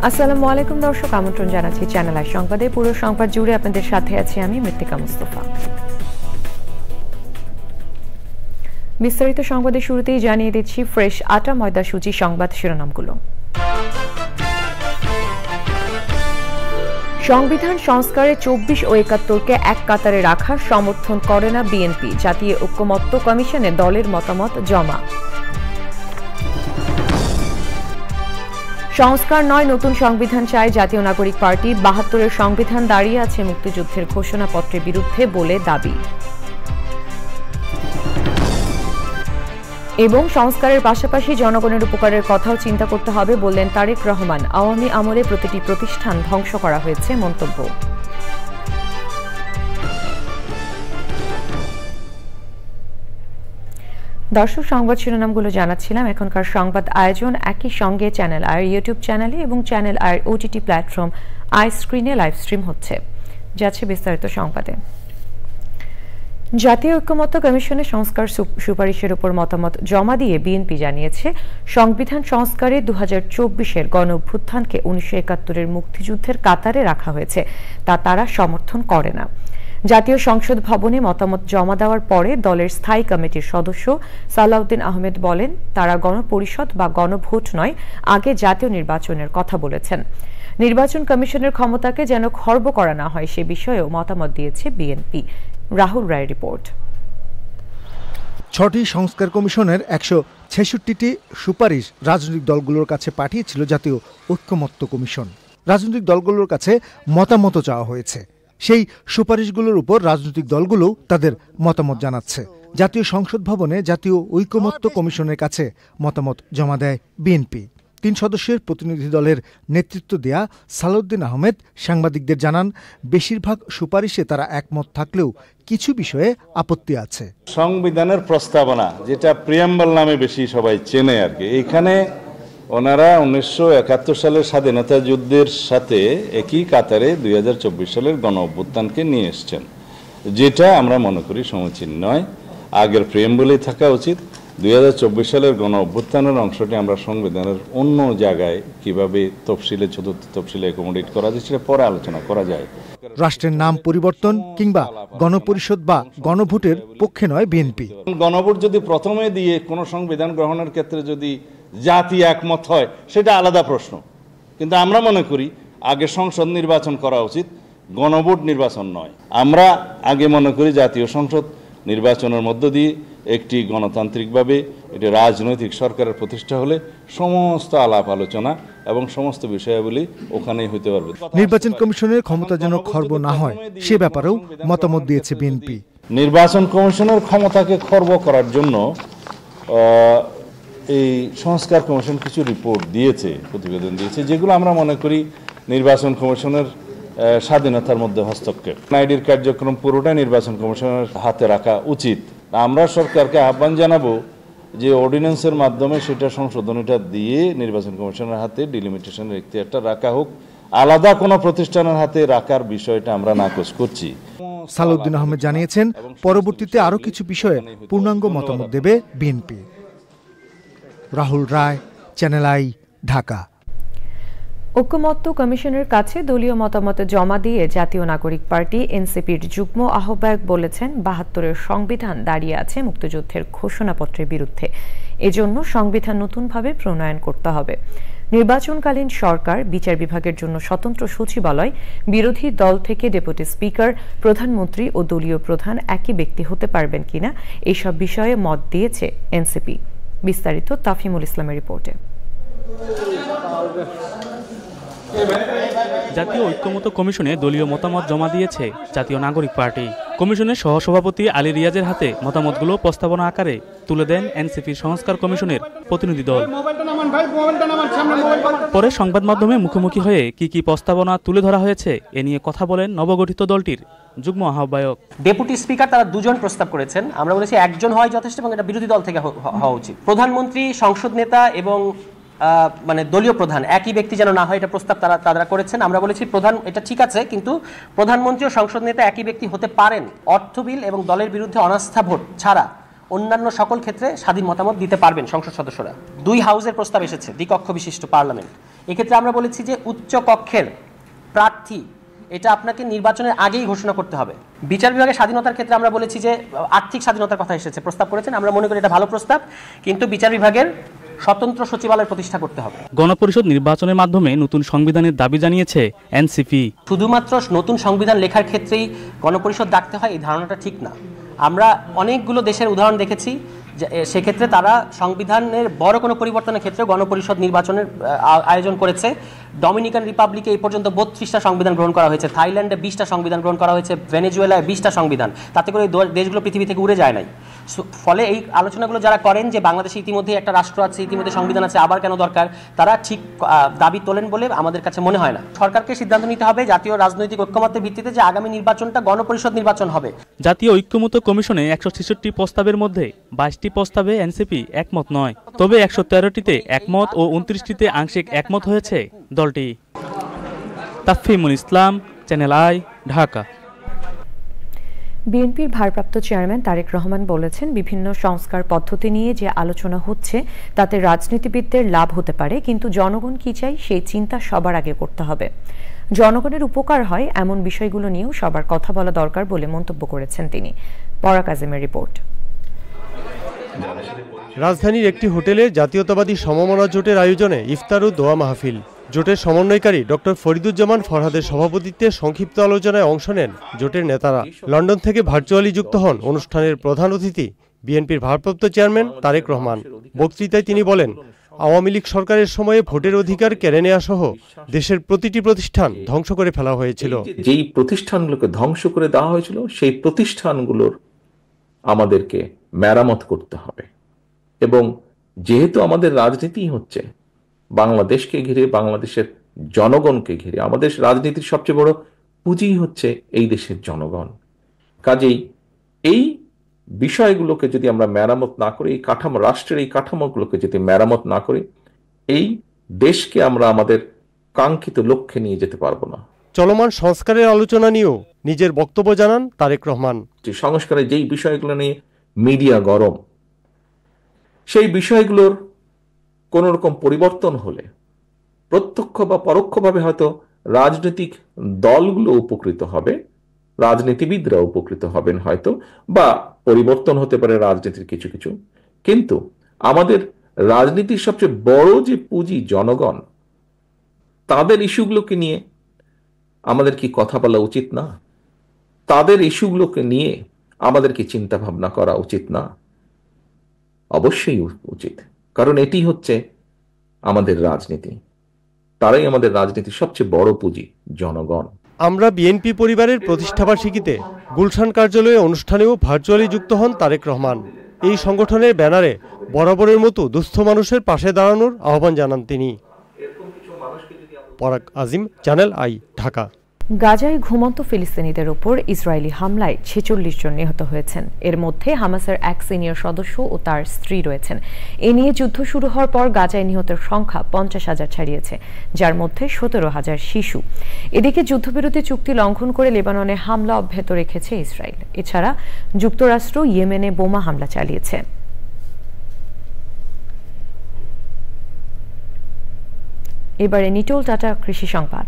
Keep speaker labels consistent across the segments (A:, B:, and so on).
A: আসসালামু আলাইকুম দর্শক, আমন্ত্রণ জানাচ্ছি চ্যানেল আই সংবাদে। পুরো সংবাদ জুড়ে আপনাদের সাথে আছি আমি মৃত্তিকা মুস্তফা। বিস্তারিত সংবাদের শুরুতেই জানিয়ে দিচ্ছি ফ্রেশ আটা ময়দা সুজি সংবাদ শিরোনামগুলো। সংবিধান সংস্কারে 24 ও 71-কে এক কাতারে রাখার সমর্থন করে না বিএনপি। জাতীয় ঐক্যমত্য কমিশনে দলের মতামত জমা। সংস্কার নয়, নতুন সংবিধান চায় জাতীয় নাগরিক পার্টি। 72-এর সংবিধান দাঁড়িয়ে আছে মুক্তিযুদ্ধের ঘোষণাপত্রের বিরুদ্ধে বলে দাবি। এবং সংস্কারের পাশাপাশি জনগণের উপকারের কথাও চিন্তা করতে হবে বললেন তারেক রহমান। আওয়ামী আমলে প্রতিটি প্রতিষ্ঠান ধ্বংস করা হয়েছে মন্তব্য। দর্শক, সংবাদ শিরোনামগুলো জানাচ্ছিলাম। এখনকার সংবাদ আয়োজন একই সঙ্গে চ্যানেল আই ইউটিউব চ্যানেলে এবং channel I OTT platform I স্ক্রিনে লাইভ স্ট্রিম হচ্ছে। যাচ্ছে বিস্তারিত সংবাদে। জাতীয় ঐক্যমত্য কমিশনের সংস্কার সুপারিশের উপর মতামত জমা দিয়ে বিএনপি জানিয়েছে, সংবিধান সংস্কারে 2024-এর গণ অভ্যুত্থানকে 1971-এর মুক্তিযুদ্ধের কাতারে রাখা হয়েছে, তা তারা সমর্থন করে না। জাতীয় সংসদ ভবনে মতামত জমা দেওয়ার পরে দলের স্থায়ী কমিটির সদস্য সালাউদ্দিন আহমেদ বলেন, তারা গণপরিষদ বা গণভোট নয়, আগে জাতীয় নির্বাচনের কথা বলেছেন। নির্বাচন কমিশনের ক্ষমতাকে যেন খর্ব করা না হয় সে বিষয়েও মতামত দিয়েছে বিএনপি। রাহুল রায়ের রিপোর্ট।
B: 6টি সংস্কার কমিশনের 166টি সুপারিশ রাজনৈতিক দলগুলোর কাছে পাঠিয়েছিল জাতীয় ঐক্যমত্য কমিশন। রাজনৈতিক দলগুলোর কাছে মতামত চাওয়া হয়েছে। সেই সুপারিশগুলোর উপর রাজনৈতিক দলগুলোও তাদের মতামত জানাচ্ছে। জাতীয় সংসদ ভবনে জাতীয় ঐক্যমত্য কমিশনের কাছে মতামত জমা দেয় বিএনপি। 3 সদস্যের প্রতিনিধি দলের নেতৃত্ব দেয়া সালাউদ্দিন আহমেদ সাংবাদিকদের জানান, বেশিরভাগ সুপারিশে তারা একমত থাকলেও কিছু বিষয়ে আপত্তি আছে।
C: সংবিধানের প্রস্তাবনা, যেটা প্রিয়াম্বল নামে বেশি সবাই চেনে আর কি, এখানে ওনারা 1971 সালের স্বাধীনতা যুদ্ধের সাথে একই কাতারে 2024 সালের গণ অভ্যুত্থানকে নিয়ে এসছেন, যেটা আমরা মনে করি সমীচীন নয়। আগের প্রিয়াম্বলেই থাকা উচিত। 2024 সালের গণ অভ্যুত্থানের অংশটি আমরা সংবিধানের অন্য জায়গায় কিভাবে তফসিলে, চতুর্থ তফসিলে অ্যাকোমোডেট করা যায় সেটা পরে আলোচনা করা যায়।
B: রাষ্ট্রের নাম পরিবর্তন কিংবা গণপরিষদ বা গণভোটের পক্ষে নয় বিএনপি।
C: গণভোট যদি প্রথমে দিয়ে কোনো সংবিধান গ্রহণের ক্ষেত্রে যদি জাতি একমত হয় সেটা আলাদা প্রশ্ন, কিন্তু আমরা মনে করি আগে সংসদ নির্বাচন করা উচিত, গণভোট নির্বাচন নয়। আমরা আগে মনে করি জাতীয় সংসদ নির্বাচনের মধ্য দিয়ে একটি গণতান্ত্রিকভাবে এটি রাজনৈতিক সরকারের প্রতিষ্ঠা হলে সমস্ত আলাপ আলোচনা এবং সমস্ত বিষয়াবলী ওখানেই হইতে পারবে।
B: নির্বাচন কমিশনের ক্ষমতা যেন খর্ব না হয় সে ব্যাপারেও মতামত দিয়েছে বিএনপি।
C: নির্বাচন কমিশনের ক্ষমতাকে খর্ব করার জন্য এই সংস্কার কমিশন কিছু রিপোর্ট দিয়েছে, প্রতিবেদন দিয়েছে, যেগুলো আমরা মনে করি নির্বাচন কমিশনের স্বাধীনতার মধ্যে হস্তক্ষেপ। আইডির কার্যক্রম পুরোটাই নির্বাচন কমিশনের হাতে রাখা উচিত। আমরা সরকারকে আহ্বান জানাবো যে অর্ডিন্যান্সের মাধ্যমে সেটা সংশোধনীটা দিয়ে নির্বাচন কমিশনের হাতে ডিলিমিটেশনের এখতিয়ারটা রাখা হোক, আলাদা কোনো প্রতিষ্ঠানের হাতে রাখার বিষয়টা আমরা নাকচ করছি।
B: সালাউদ্দিন আহমেদ জানিয়েছেন, পরবর্তীতে আরও কিছু বিষয়ে পূর্ণাঙ্গ মতামত দেবে BNP. Rahul Roy, channel I, Dhaka.
A: ঐক্যমত্য কমিশনের কাছে দলীয় মতামত জমা দিয়ে জাতীয় নাগরিক পার্টি এনসিপির যুগ্ম আহ্বায়ক বলেছেন, 72-এর সংবিধান দাঁড়িয়ে আছে মুক্তিযুদ্ধের ঘোষণাপত্রের বিরুদ্ধে। এজন্য সংবিধান নতুনভাবে প্রণয়ন করতে হবে। নির্বাচনকালীন সরকার, বিচার বিভাগের জন্য স্বতন্ত্র সচিবালয়, বিরোধী দল থেকে ডেপুটি স্পিকার, প্রধানমন্ত্রী ও দলীয় প্রধান একই ব্যক্তি হতে পারবেন কিনা এইসব বিষয়ে মত দিয়েছে এনসিপি। বিস্তারিত তাফিমুল ইসলামের রিপোর্টে।
D: জাতীয় ঐক্যমত্য কমিশনে দলীয় মতামত জমা দিয়েছে জাতীয় নাগরিক পার্টি। কমিশনের সহসভাপতি আলী রিয়াজের হাতে মতামতগুলো প্রস্তাবনা আকারে তুলে দেন এনসিপির সংস্কার কমিশনের প্রতিনিধি দল। পরে সংবাদ মাধ্যমে মুখোমুখি হয়ে কি প্রস্তাবনা তুলে ধরা হয়েছে এ নিয়ে কথা বলেন নবগঠিত দলটির যুগ্ম আহ্বায়ক।
E: ডেপুটি স্পিকার তারা 2 জন প্রস্তাব করেছেন, আমরা বলেছি 1 জন হয় যথেষ্ট এবং এটা বিরোধী দল থেকে হওয়া উচিত। প্রধানমন্ত্রী, সংসদ নেতা এবং মানে দলীয় প্রধান একই ব্যক্তি যেন না হয় এটা প্রস্তাব তারা করেছেন। আমরা বলেছি প্রধান, এটা ঠিক আছে, কিন্তু প্রধানমন্ত্রী ও সংসদ নেতা একই ব্যক্তি হতে পারেন অর্থ বিল এবং দলের বিরুদ্ধে অনাস্থা ভোট ছাড়া অন্যান্য সকল ক্ষেত্রে স্বাধীন মতামত দিতে পারবেন সংসদ সদস্যরা। 2 হাউসের প্রস্তাব এসেছে, দ্বিকক্ষ বিশিষ্ট পার্লামেন্ট। এক্ষেত্রে আমরা বলেছি যে উচ্চ কক্ষের প্রার্থী এটা আপনাকে নির্বাচনের আগেই ঘোষণা করতে হবে। বিচার বিভাগের স্বাধীনতার ক্ষেত্রে আমরা বলেছি যে আর্থিক স্বাধীনতার কথা এসেছে, প্রস্তাব করেছেন, আমরা মনে করি এটা ভালো প্রস্তাব, কিন্তু বিচার বিভাগের স্বতন্ত্র সচিবালয় প্রতিষ্ঠা করতে হবে।
D: গণপরিষদ নির্বাচনের মাধ্যমে নতুন সংবিধানের দাবি জানিয়েছে এনসিপি।
E: শুধুমাত্র নতুন সংবিধান লেখার ক্ষেত্রেই গণপরিষদ ডাকতে হয় এই ধারণাটা ঠিক না। আমরা অনেকগুলো দেশের উদাহরণ দেখেছি, সেক্ষেত্রে তারা সংবিধানের বড় কোনো পরিবর্তনের ক্ষেত্রে গণপরিষদ নির্বাচনের আয়োজন করেছে। ডমিনিকান রিপাবলিকে এই পর্যন্ত 32টা সংবিধান গ্রহণ করা হয়েছে, থাইল্যান্ডে 20টা সংবিধান গ্রহণ করা হয়েছে, ভেনেজুয়েলায় 20টা সংবিধান, তাতে করে দেশগুলো পৃথিবী থেকে উড়ে যায় নাই। ফলে এই আলোচনাগুলো যারা করেন যে বাংলাদেশে ইতিমধ্যে একটা রাষ্ট্র আছে, ইতিমধ্যে সংবিধান আছে, আবার কেন দরকার, তারা ঠিক দাবি তোলেন বলে আমাদের কাছে মনে হয় না। সরকারকে সিদ্ধান্ত নিতে হবে জাতীয় রাজনৈতিক ঐক্যমত্যের ভিত্তিতে যে আগামী নির্বাচনটা গণপরিষদ নির্বাচন হবে।
D: জাতীয় ঐক্যমত্য কমিশনে 166 প্রস্তাবের মধ্যে 22টি প্রস্তাবে এনসিপি একমত নয়, তবে 113টিতে একমত ও 29টিতে আংশিক একমত হয়েছে দলটি। তাফহিমুল ইসলাম, চ্যানেল আই, ঢাকা।
A: বিএনপির ভারপ্রাপ্ত চেয়ারম্যান তারেক রহমান বলেছেন, বিভিন্ন সংস্কার পদ্ধতি নিয়ে যে আলোচনা হচ্ছে তাতে রাজনীতিবিদদের লাভ হতে পারে, কিন্তু জনগণ কি চাই সেই চিন্তা সবার আগে করতে হবে। জনগণের উপকার হয় এমন বিষয়গুলো নিয়েও সবার কথা বলা দরকার বলে মন্তব্য করেছেন তিনি। পরাগ আজিমের রিপোর্ট।
F: রাজধানীর একটি হোটেলে জাতীয়তাবাদী সমমনা জোটের আয়োজনে ইফতার ও দোয়া মাহফিল। জোটের সমন্বয়কারী ডক্টর ফরিদুজ্জামান ফরহাদের সভাপতিত্বে সংক্ষিপ্ত আলোচনায় অংশ নেন জোটের নেতারা। লন্ডন থেকে ভার্চুয়ালি যুক্ত হন অনুষ্ঠানের প্রধান অতিথি বিএনপির ভারপ্রাপ্ত চেয়ারম্যান তারেক রহমান। বক্তৃতায় তিনি বলেন, আওয়ামী লীগ সরকারের সময়ে ভোটের অধিকার কেড়ে নেওয়া সহ দেশের প্রতিটি প্রতিষ্ঠান ধ্বংস করে ফেলা হয়েছিল।
G: যেই প্রতিষ্ঠানগুলোকে ধ্বংস করে দেওয়া হয়েছিল সেই প্রতিষ্ঠানগুলোর আমাদেরকে মেরামত করতে হবে। এবং যেহেতু আমাদের রাজনীতি হচ্ছে বাংলাদেশকে ঘিরে, বাংলাদেশের জনগণকে ঘিরে, আমাদের রাজনীতির সবচেয়ে বড় পুঁজি হচ্ছে এই দেশের জনগণ। কাজেই এই বিষয়গুলোকে যদি আমরা মেরামত না করি, এই কাঠামো, রাষ্ট্রের এই কাঠামোগুলোকে যদি মেরামত না করি, এই দেশকে আমরা আমাদের কাঙ্ক্ষিত লক্ষ্যে নিয়ে যেতে পারবো না।
F: চলমান সংস্কারের আলোচনা নিয়েও নিজের বক্তব্য জানান তারেক রহমান।
G: সংস্কারের যেই বিষয়গুলো নিয়ে মিডিয়া গরম, সেই বিষয়গুলোর কোন রকম পরিবর্তন হলে প্রত্যক্ষ বা পরোক্ষভাবে হয়তো রাজনৈতিক দলগুলো উপকৃত হবে, রাজনীতিবিদরা উপকৃত হবেন হয়তো, বা পরিবর্তন হতে পারে রাজনীতির কিছু কিছু, কিন্তু আমাদের রাজনীতির সবচেয়ে বড় যে পুঁজি জনগণ, তাদের ইস্যুগুলোকে নিয়ে আমাদের কি কথা বলা উচিত না? তাদের ইস্যুগুলোকে নিয়ে আমাদের কি চিন্তা ভাবনা করা উচিত না? অবশ্যই উচিত, কারণ এটি হচ্ছে আমাদের রাজনীতি, তারাই আমাদের রাজনীতির সবচেয়ে বড় পুঁজি, জনগণ।
F: আমরা বিএনপি পরিবারের প্রতিষ্ঠাবার্ষিকীতে গুলশান কার্যালয়ে অনুষ্ঠানেও ভার্চুয়ালি যুক্ত হন তারেক রহমান। এই সংগঠনের ব্যানারে বরাবরের মতো দুস্থ মানুষের পাশে দাঁড়ানোর আহ্বান জানান তিনি। পরাগ আজিম, চ্যানেল আই, ঢাকা।
A: গাজায় ঘুমন্ত ফিলিস্তিনিদের উপর ইসরায়েলি হামলায় 46 জন নিহত হয়েছেন। এর মধ্যে হামাসের এক সিনিয়র সদস্য ও তার স্ত্রী রয়েছেন। এ নিয়ে যুদ্ধ শুরু হওয়ার পর গাজায় নিহতের সংখ্যা 50,000 ছাড়িয়েছে, যার মধ্যে 17,000 শিশু। এদিকে যুদ্ধবিরতি চুক্তি লঙ্ঘন করে লেবাননে হামলা অব্যাহত রেখেছে ইসরায়েল। এছাড়া যুক্তরাষ্ট্র ইয়েমেনে বোমা হামলা চালিয়েছে। এবারে নিটোল টাটা কৃষি সংবাদ।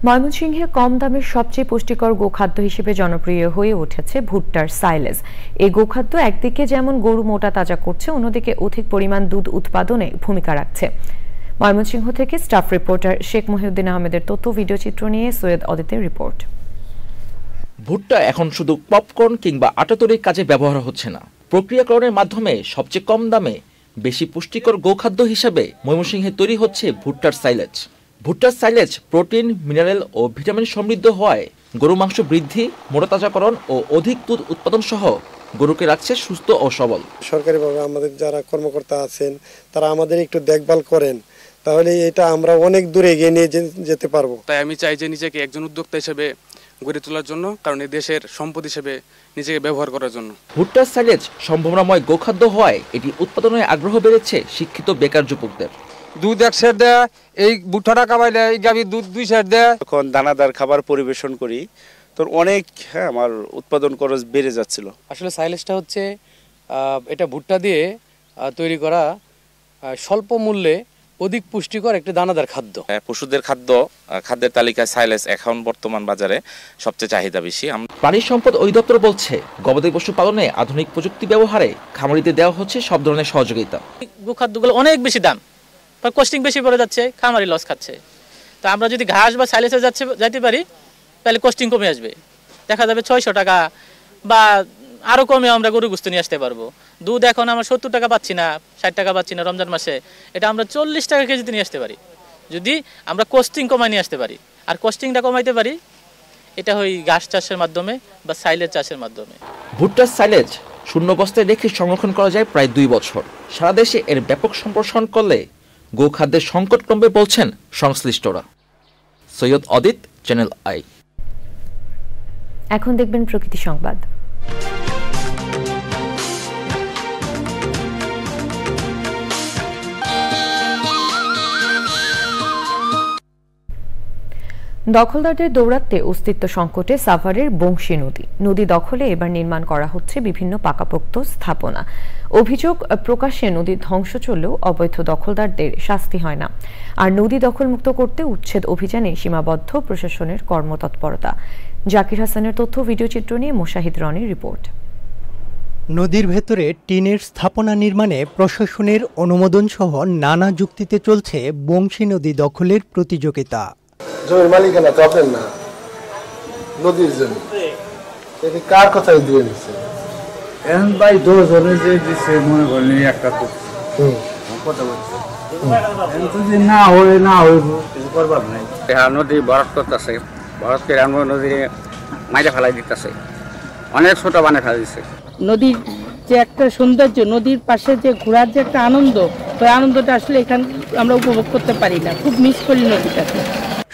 A: ময়মনসিংহে কম দামের সবচেয়ে পুষ্টিকর গোখাদ্য হিসেবে জনপ্রিয় হয়ে উঠেছে ভুট্টার সাইলেজ। এই গোখাদ্য একদিকে যেমন গরু মোটা তাজা করছে, অন্যদিকে অধিক পরিমাণ দুধ উৎপাদনে ভূমিকা রাখছে। ময়মনসিংহ থেকে স্টাফ রিপোর্টার শেখ মহিউদ্দিন আহমেদের তথ্য ভিডিও চিত্র নিয়ে সৈয়দ অদিতের রিপোর্ট।
H: ভুট্টা এখন শুধু পপকর্ন কিংবা আটা তৈরির কাজে ব্যবহার হচ্ছে না, প্রক্রিয়াকরণের মাধ্যমে সবচেয়ে কম দামে বেশি পুষ্টিকর গোখাদ্য হিসেবে ময়মনসিংহে তৈরি হচ্ছে ভুট্টার সাইলেজ। ভুট্টার সাইলেজ প্রোটিন, মিনারেল ও ভিটামিন সমৃদ্ধ হওয়ায় গরু মাংস বৃদ্ধি, মোটাতাজাকরণ ও অধিক দুধ উৎপাদন সহ গরুকে রাখছে সুস্থ ও সবল।
I: সরকারিভাবে আমাদের যারা কর্মকর্তা আছেন তারা আমাদের একটু দেখভাল করেন, তাহলে এটা আমরা অনেক দূরে এগিয়ে নিয়ে যেতে পারবো।
J: তাই আমি চাই যে নিজেকে একজন উদ্যোক্তা হিসেবে গড়ে তোলার জন্য, কারণ এই দেশের সম্পদ হিসেবে নিজেকে ব্যবহার করার জন্য।
H: ভুট্টার সাইলেজ সম্ভাবনাময় গোখাদ্য হওয়ায় এটি উৎপাদনের আগ্রহ বেড়েছে শিক্ষিত বেকার যুবকদের।
K: দুধ 1 সের দেয়, এই ভুট্টাটা কামাইলে এই গাভীর দুধ 2 সের দেয়।
L: যখন দানাদার খাবার পরিবেশন করি
K: তো অনেক আমার উৎপাদন খরচ বেড়ে যাচ্ছিল।
L: আসলে সাইলেজটা হচ্ছে এটা ভুট্টা দিয়ে তৈরি করা স্বল্প মূল্যে অধিক পুষ্টিকর একটি দানাদার খাদ্য।
M: পশুদের খাদ্যের তালিকায় সাইলেজ এখন বর্তমান বাজারে সবচেয়ে চাহিদা বেশি।
H: প্রাণী সম্পদ অধিদপ্তর বলছে গবাদি পশু পালনে আধুনিক প্রযুক্তি ব্যবহারে খামারিদের দেওয়া হচ্ছে সব ধরনের সহযোগিতা।
N: গোখাদ্যগুলো অনেক বেশি দাম, কস্টিং বেশি পড়ে যাচ্ছে, খামারি লস খাচ্ছে। তো আমরা যদি ঘাস বা সাইলেজে যাইতে পারি তাহলে কস্টিং কমে আসবে, দেখা যাবে 600 টাকা বা আরো কমে আমরা গরু গোশত নিয়ে আসতে পারবো। দুধ এখন আমরা 70 টাকা পাচ্ছি না, 60 টাকা পাচ্ছি না রমজান মাসে, এটা আমরা 40 টাকা কেজিতে নিয়ে আসতে পারি যদি আমরা কস্টিং কমায় নিয়ে আসতে পারি। আর কস্টিংটা কমাইতে পারি এটা হয় ঘাস চাষের মাধ্যমে বা সাইলেজ চাষের মাধ্যমে।
H: ভুট্টার সাইলেজ শূন্য বস্তায় রেখে সংরক্ষণ করা যায় প্রায় 2 বছর। সারা দেশে এর ব্যাপক সম্প্রসারণ করলে গোখাদ্যের সংকট কমবে বলছেন সংশ্লিষ্টরা। সৈয়দ অদিত, চ্যানেল আই।
A: এখন দেখবেন প্রকৃতি সংবাদ। দখলদারদের দৌরাত্মে অস্তিত্ব সংকটে সাভারের বংশী নদী দখলে এবার নির্মাণ করা হচ্ছে বিভিন্ন পাকাপোক্ত স্থাপনা। অভিযোগ, প্রকাশ্যে নদী ধ্বংস চললেও অবৈধ দখলদারদের শাস্তি হয় না। আর নদী দখলমুক্ত করতে উচ্ছেদ অভিযানে সীমাবদ্ধ প্রশাসনের কর্মতৎপরতা। জাকির হাসানের তথ্য, ভিডিও চিত্র নিয়ে মোশাহিদ রনির রিপোর্ট।
O: নদীর ভেতরে টিনের স্থাপনা নির্মাণে প্রশাসনের অনুমোদন সহ নানা যুক্তিতে চলছে বংশী নদী দখলের প্রতিযোগিতা।
P: জমির মালিকানা তো আপনার না, নদীর জমি, এটি কার কথাই দিয়ে নিচ্ছে?
Q: এখন ভাই দুজনে যে দিচ্ছে মনে করেন একটা তো কথা বলছে, যদি না হইব কিছু করবার নাই। নদী বরফ করতেছে, বরফ করে নদী মাইরে ফেলাই দিতেছে, অনেক ছোট বানিয়ে ফেলা দিচ্ছে।
R: নদীর যে একটা সৌন্দর্য, নদীর পাশে যে ঘোরার যে একটা আনন্দ, ওই আনন্দটা আসলে এখানে আমরা উপভোগ করতে পারি না, খুব মিস করি নদীটাকে।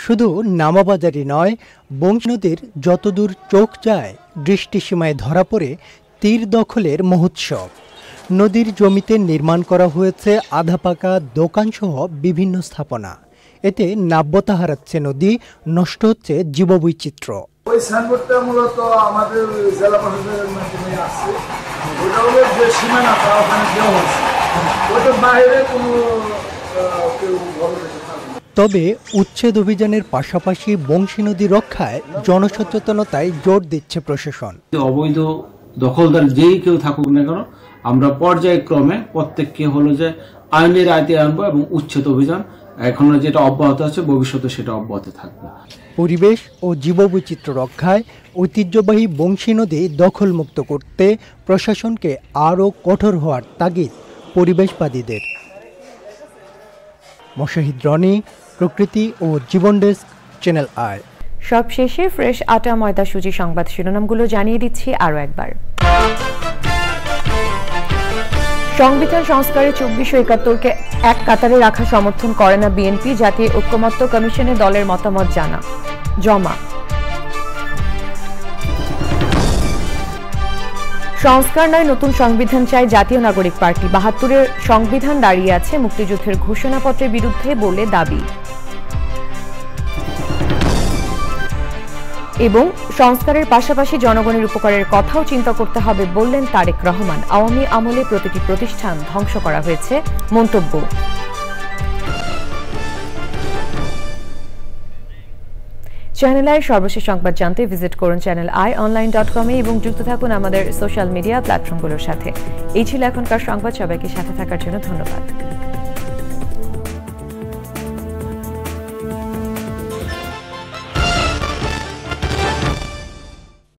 O: শুধু নামাবাজারি নয়, বংশী নদীর যতদূর চোখ যায় দৃষ্টিসীমায় ধরা পড়ে তীর দখলের মহোৎসব। নদীর জমিতে নির্মাণ করা হয়েছে আধা পাকা দোকানসহ বিভিন্ন স্থাপনা। এতে নাব্যতা হারাচ্ছে নদী, নষ্ট হচ্ছে জীববৈচিত্র্য।
P: ওই সাইনবোর্ডটা মূলত আমাদের জেলা প্রশাসনের মাধ্যমে আসছে, ওটা হলো যে সীমানাটা ওখানে দেওয়া হয়েছে, ওটার বাইরে কোনো কেউ ভালো দেখে।
O: তবে উচ্ছেদ অভিযানের পাশাপাশি বংশী নদী রক্ষায় জনসচেতনতায় জোর দিচ্ছে প্রশাসন।
Q: অবৈধ দখলদার যেই কেউ থাকুক না কেন, আমরা পর্যায়ক্রমে প্রত্যেককে হলো যে আইনের আয়তায় আনবো এবং উচ্ছেদ অভিযান এখনো যেটা অব্যাহত আছে, ভবিষ্যতে সেটা অব্যাহত থাকবে।
O: পরিবেশ ও জীববৈচিত্র্য রক্ষায় ঐতিহ্যবাহী বংশী নদী দখলমুক্ত করতে প্রশাসনকে আরও কঠোর হওয়ার তাগিদ পরিবেশবাদীদের। মোশাহিদ রনি, প্রকৃতি ও জীবন ডেস্ক, চ্যানেল আই।
A: সব শেষে ফ্রেশ আটা ময়দা সুজি সংবাদ শিরোনামগুলো জানিয়ে দিচ্ছি আরও একবার। সংবিধান সংস্কারে 2471-কে এক কাতারে রাখা সমর্থন করে না বিএনপি, জাতীয় ঐক্যমত্য কমিশনে দলের মতামত জমা। সংস্কার নয়, নতুন সংবিধান চায় জাতীয় নাগরিক পার্টি। 72-এর সংবিধান দাঁড়িয়ে আছে মুক্তিযুদ্ধের ঘোষণাপত্রের বিরুদ্ধে বলে দাবি। এবং সংস্কারের পাশাপাশি জনগণের উপকারের কথাও চিন্তা করতে হবে বললেন তারেক রহমান। আওয়ামী আমলে প্রতিটি প্রতিষ্ঠান ধ্বংস করা হয়েছে মন্তব্য। চ্যানেল আই সর্বশেষ সংবাদ জানতে ভিজিট করুন channelionline.com এবং যুক্ত থাকুন আমাদের সোশ্যাল মিডিয়া প্ল্যাটফর্মগুলোর সাথে। এই ছিল এখনকার সংবাদ। সবাইকে সাথে থাকার জন্য ধন্যবাদ।